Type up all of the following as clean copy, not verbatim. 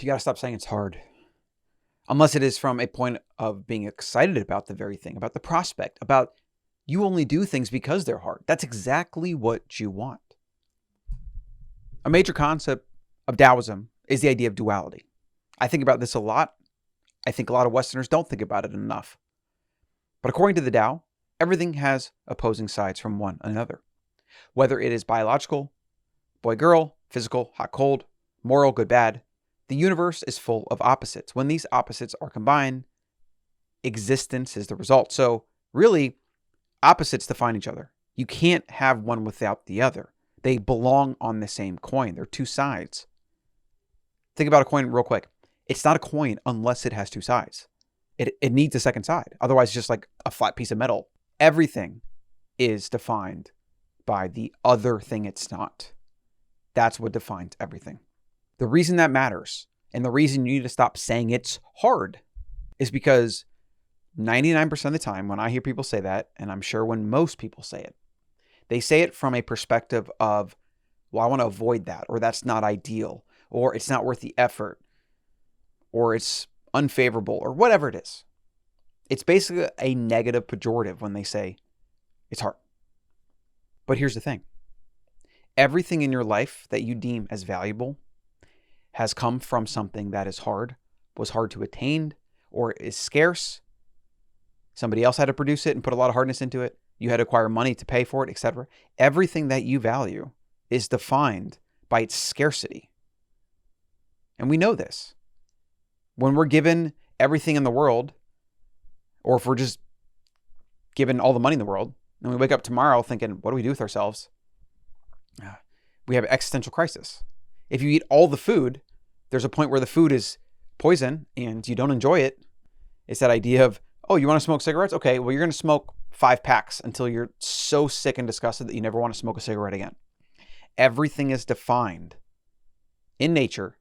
you got to stop saying it's hard. Unless it is from a point of being excited about the very thing, about the prospect, about you only do things because they're hard. That's exactly what you want. A major concept of Taoism is the idea of duality. I think about this a lot. I think a lot of Westerners don't think about it enough. But according to the Tao, everything has opposing sides from one another. Whether it is biological, boy-girl, physical, hot-cold, moral, good-bad, the universe is full of opposites. When these opposites are combined, existence is the result. So really, opposites define each other. You can't have one without the other. They belong on the same coin. They're two sides. Think about a coin real quick. It's not a coin unless it has two sides. It needs a second side. Otherwise, it's just like a flat piece of metal. Everything is defined by the other thing it's not. That's what defines everything. The reason that matters, and the reason you need to stop saying it's hard, is because 99% of the time when I hear people say that, and I'm sure when most people say it, they say it from a perspective of, well, I want to avoid that, or that's not ideal, or it's not worth the effort, or it's unfavorable, or whatever it is. It's basically a negative pejorative when they say it's hard. But here's the thing. Everything in your life that you deem as valuable has come from something that is hard, was hard to attain, or is scarce. Somebody else had to produce it and put a lot of hardness into it. You had to acquire money to pay for it, etc. Everything that you value is defined by its scarcity. And we know this. When we're given everything in the world, or if we're just given all the money in the world, and we wake up tomorrow thinking, what do we do with ourselves? We have an existential crisis. If you eat all the food, there's a point where the food is poison and you don't enjoy it. It's that idea of, oh, you want to smoke cigarettes? Okay, well, you're going to smoke 5 packs until you're so sick and disgusted that you never want to smoke a cigarette again. Everything is defined in nature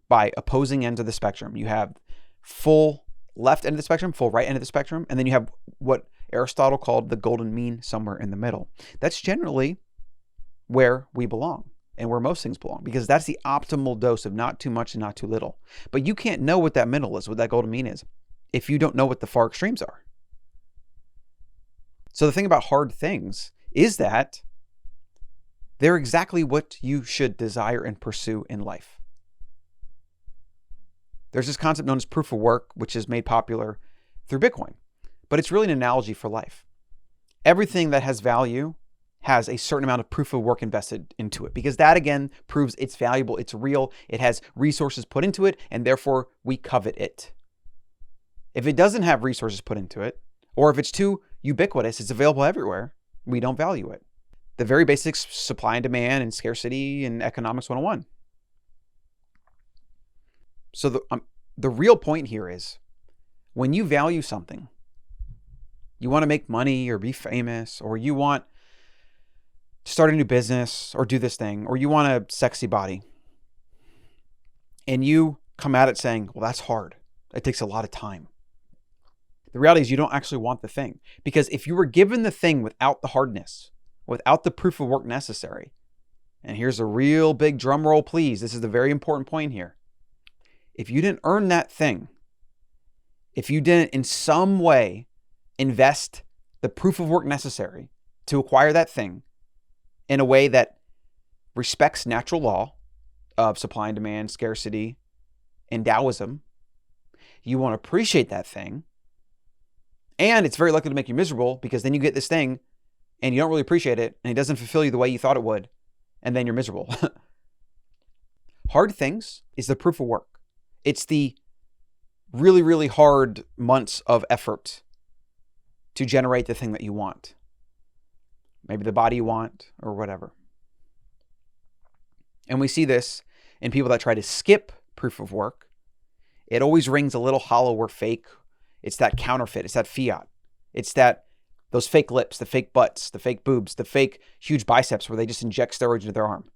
by opposing ends of the spectrum. You have full left end of the spectrum, full right end of the spectrum, and then you have what Aristotle called the golden mean somewhere in the middle. That's generally where we belong and where most things belong, because that's the optimal dose of not too much and not too little. But you can't know what that middle is, what that golden mean is, if you don't know what the far extremes are. So the thing about hard things is that they're exactly what you should desire and pursue in life. There's this concept known as proof of work, which is made popular through Bitcoin, but it's really an analogy for life. Everything that has value has a certain amount of proof of work invested into it, because that again proves it's valuable, it's real, it has resources put into it, and therefore we covet it. If it doesn't have resources put into it, or if it's too ubiquitous, it's available everywhere, we don't value it. The very basics, supply and demand and scarcity and economics 101. So the real point here is, when you value something, you want to make money or be famous, or you want to start a new business or do this thing, or you want a sexy body, and you come at it saying, well, that's hard. It takes a lot of time. The reality is you don't actually want the thing, because if you were given the thing without the hardness, without the proof of work necessary, and here's a real big drum roll, please. This is the very important point here. If you didn't earn that thing, if you didn't in some way invest the proof of work necessary to acquire that thing in a way that respects natural law of supply and demand, scarcity, and Taoism, you won't appreciate that thing. And it's very likely to make you miserable, because then you get this thing and you don't really appreciate it, and it doesn't fulfill you the way you thought it would, and then you're miserable. Hard things is the proof of work. It's the really, really hard months of effort to generate the thing that you want. Maybe the body you want, or whatever. And we see this in people that try to skip proof of work. It always rings a little hollow or fake. It's that counterfeit. It's that fiat. It's those fake lips, the fake butts, the fake boobs, the fake huge biceps where they just inject steroids into their arm.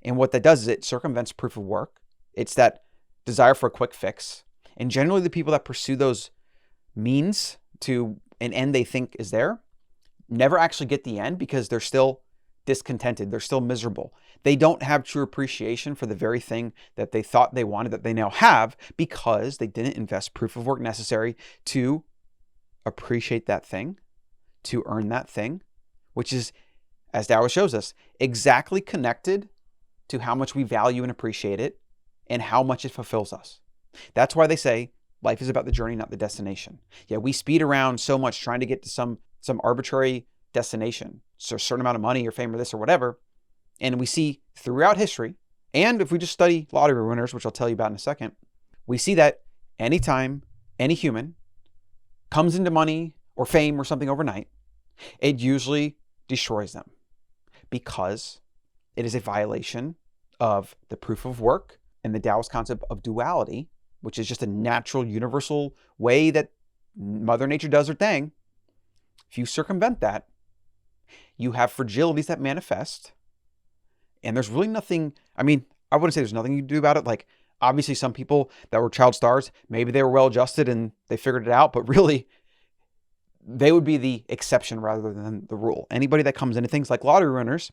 And what that does is it circumvents proof of work. It's that desire for a quick fix. And generally the people that pursue those means to an end they think is there never actually get the end, because they're still discontented. They're still miserable. They don't have true appreciation for the very thing that they thought they wanted that they now have because they didn't invest proof of work necessary to appreciate that thing, to earn that thing, which is, as Taoist shows us, exactly connected to how much we value and appreciate it and how much it fulfills us. That's why they say life is about the journey, not the destination. Yeah, we speed around so much trying to get to some arbitrary destination, so a certain amount of money or fame or this or whatever. And we see throughout history, and if we just study lottery winners, which I'll tell you about in a second, we see that anytime any human comes into money or fame or something overnight, it usually destroys them because it is a violation of the proof of work and the Taoist concept of duality, which is just a natural, universal way that Mother Nature does her thing. If you circumvent that, you have fragilities that manifest. And there's really nothing, I wouldn't say there's nothing you can do about it. Like, obviously some people that were child stars, maybe they were well adjusted and they figured it out, but really they would be the exception rather than the rule. Anybody that comes into things like lottery winners,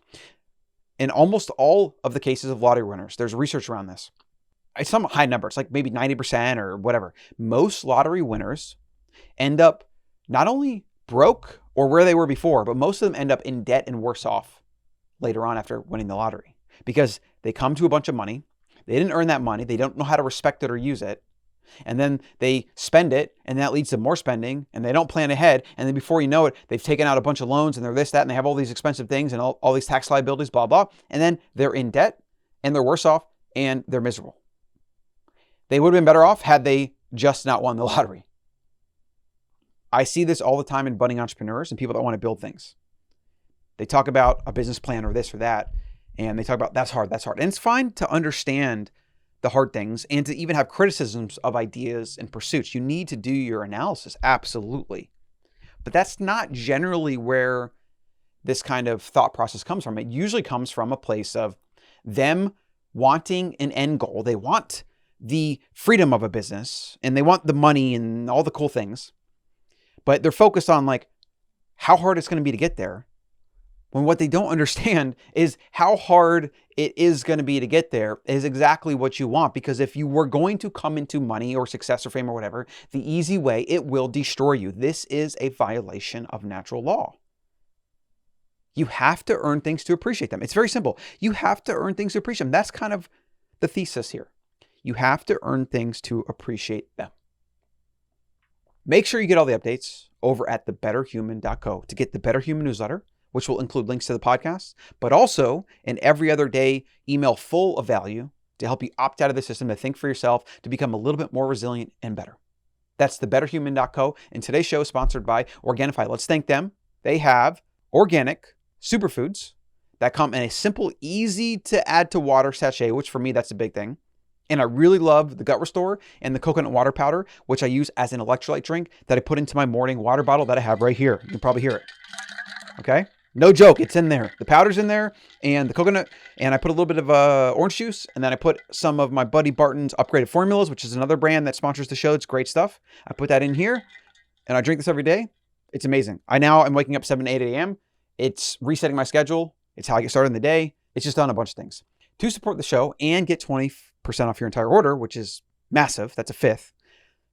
in almost all of the cases of lottery winners, there's research around this. It's some high number. It's like maybe 90% or whatever. Most lottery winners end up not only broke or where they were before, but most of them end up in debt and worse off later on after winning the lottery because they come to a bunch of money. They didn't earn that money. They don't know how to respect it or use it. And then they spend it, and that leads to more spending, and they don't plan ahead. And then before you know it, they've taken out a bunch of loans, and they're this, that, and they have all these expensive things and all these tax liabilities, blah, blah. And then they're in debt, and they're worse off, and they're miserable. They would have been better off had they just not won the lottery. I see this all the time in budding entrepreneurs and people that want to build things. They talk about a business plan or this or that, and they talk about that's hard. And it's fine to understand the hard things and to even have criticisms of ideas and pursuits. You need to do your analysis, absolutely. But that's not generally where this kind of thought process comes from. It usually comes from a place of them wanting an end goal. They want the freedom of a business and they want the money and all the cool things, but they're focused on like how hard it's going to be to get there. When what they don't understand is how hard it is going to be to get there is exactly what you want. Because if you were going to come into money or success or fame or whatever, the easy way, it will destroy you. This is a violation of natural law. You have to earn things to appreciate them. It's very simple. You have to earn things to appreciate them. That's kind of the thesis here. You have to earn things to appreciate them. Make sure you get all the updates over at thebetterhuman.co to get the Better Human newsletter, which will include links to the podcast, but also an every other day email full of value to help you opt out of the system, to think for yourself, to become a little bit more resilient and better. That's thebetterhuman.co. And today's show is sponsored by Organifi. Let's thank them. They have organic superfoods that come in a simple, easy to add to water sachet, which for me, that's a big thing. And I really love the Gut Restore and the coconut water powder, which I use as an electrolyte drink that I put into my morning water bottle that I have right here. You can probably hear it. Okay? No joke, it's in there. The powder's in there and the coconut, and I put a little bit of orange juice, and then I put some of my buddy Barton's upgraded formulas, which is another brand that sponsors the show. It's great stuff. I put that in here and I drink this every day. It's amazing. I now am waking up 7 8 a.m. It's resetting my schedule. It's how I get started in the day. It's just done a bunch of things. To support the show and get 20% off your entire order, which is massive, that's a fifth,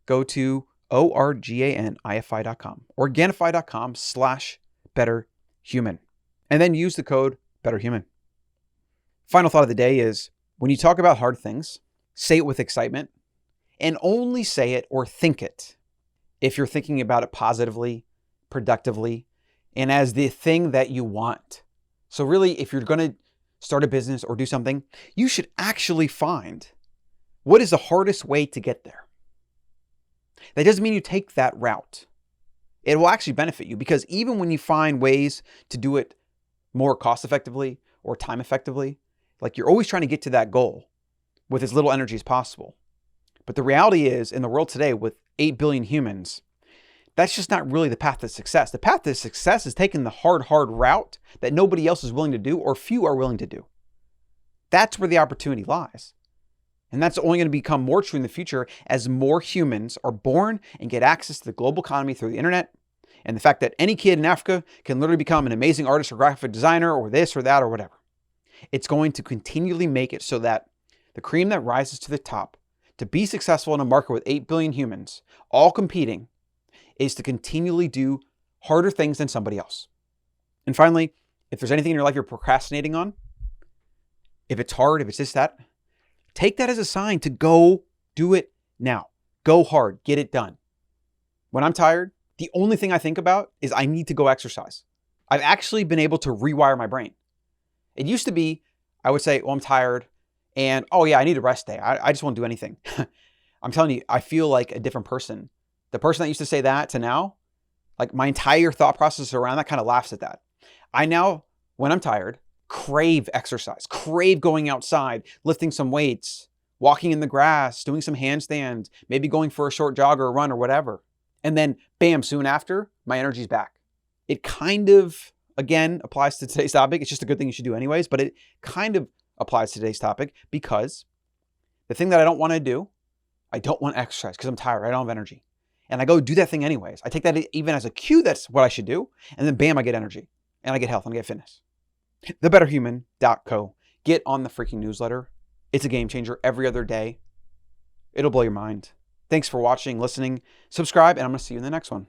go to organifi.com, organifi.com/betterhuman, and then use the code betterhuman. Final thought of the day is when you talk about hard things, say it with excitement and only say it or think it if you're thinking about it positively, productively, and as the thing that you want. So really, if you're going to start a business or do something, you should actually find what is the hardest way to get there. That doesn't mean you take that route. It will actually benefit you, because even when you find ways to do it more cost effectively or time effectively, like you're always trying to get to that goal with as little energy as possible. But the reality is, in the world today with 8 billion humans, that's just not really the path to success. The path to success is taking the hard route that nobody else is willing to do or few are willing to do. That's where the opportunity lies. And that's only going to become more true in the future as more humans are born and get access to the global economy through the internet. And the fact that any kid in Africa can literally become an amazing artist or graphic designer or this or that or whatever. It's going to continually make it so that the cream that rises to the top, to be successful in a market with 8 billion humans, all competing, is to continually do harder things than somebody else. And finally, if there's anything in your life you're procrastinating on, if it's hard, if it's this, that, take that as a sign to go do it now. Go hard, get it done. When I'm tired, the only thing I think about is I need to go exercise. I've actually been able to rewire my brain. It used to be, I would say, well, I'm tired and, oh yeah, I need a rest day. I just won't do anything. I'm telling you, I feel like a different person. The person that used to say that to now, like my entire thought process around that kind of laughs at that. I now, when I'm tired, crave exercise, crave going outside, lifting some weights, walking in the grass, doing some handstands, maybe going for a short jog or a run or whatever. And then bam, soon after, my energy's back. It kind of, again, applies to today's topic. It's just a good thing you should do anyways, but it kind of applies to today's topic because the thing that I don't want to do, I don't want to exercise because I'm tired. I don't have energy. And I go do that thing anyways. I take that even as a cue that's what I should do. And then bam, I get energy and I get health and I get fitness. thebetterhuman.co. Get on the freaking newsletter. It's a game changer every other day. It'll blow your mind. Thanks for watching, listening, subscribe, and I'm going to see you in the next one.